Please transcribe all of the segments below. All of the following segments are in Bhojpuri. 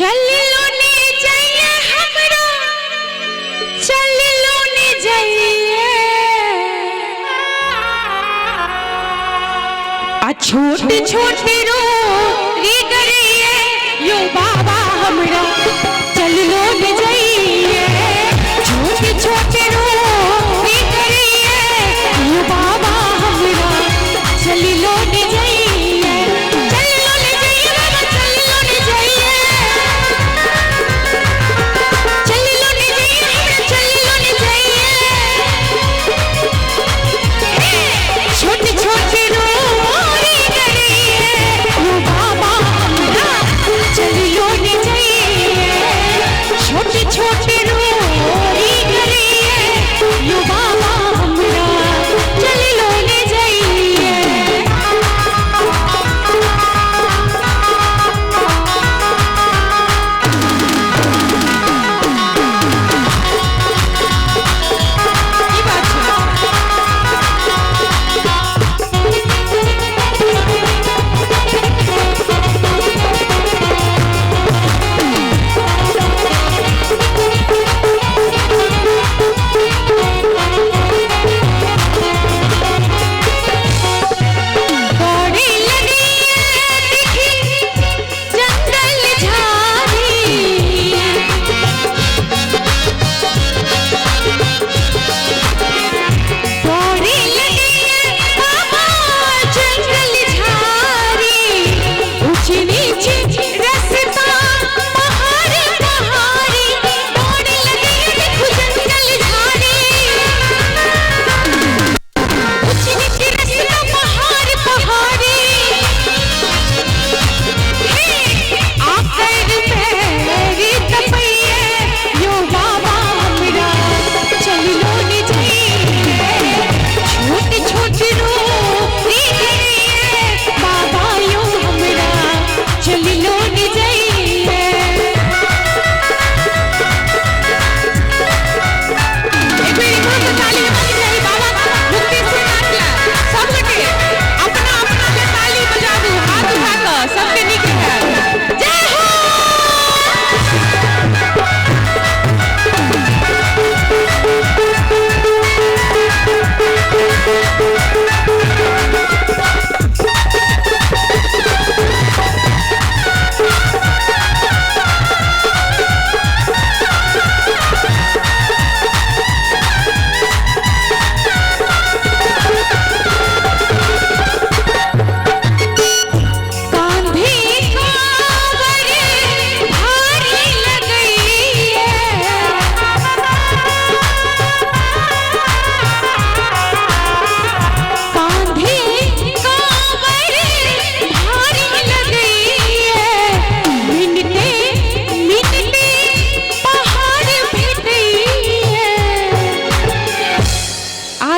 चल लो ने जाइए हमरो चल लो ने जाइए आ छोटे छोटे रो डरिए यो बाबा हमरा चल लो ने जाइए छोटे छोटे रो डरिए यो बाबा हमरा चल लो ने जाइए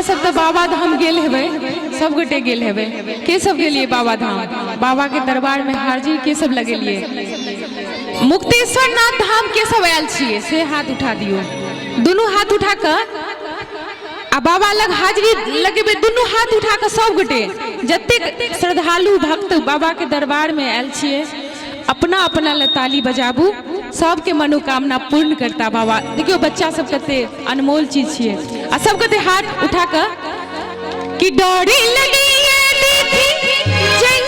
सब तो बाबा धाम गेल हेबे सब गोटे गेल हेबे के सब गेलिए बाबा धाम बाबा के दरबार में हाजिर के सब लगेलिए मुक्तेश्वर नाथ धाम के सब आयल छिए से हाथ उठा दियो दोनों हाथ उठा कर आ बाबा लग हाजिरी लगेबे दोनों हाथ उठा कर सब गोटे जते श्रद्धालु भक्त बाबा के दरबार में आयल छिए अपना अपना ताली बजाबू सबके मनोकामना पूर्ण करता बाबा देखियो बच्चा सब कते अनमोल चीज छिए आ सब कते हाथ उठा कर कि डोरी लगी देखी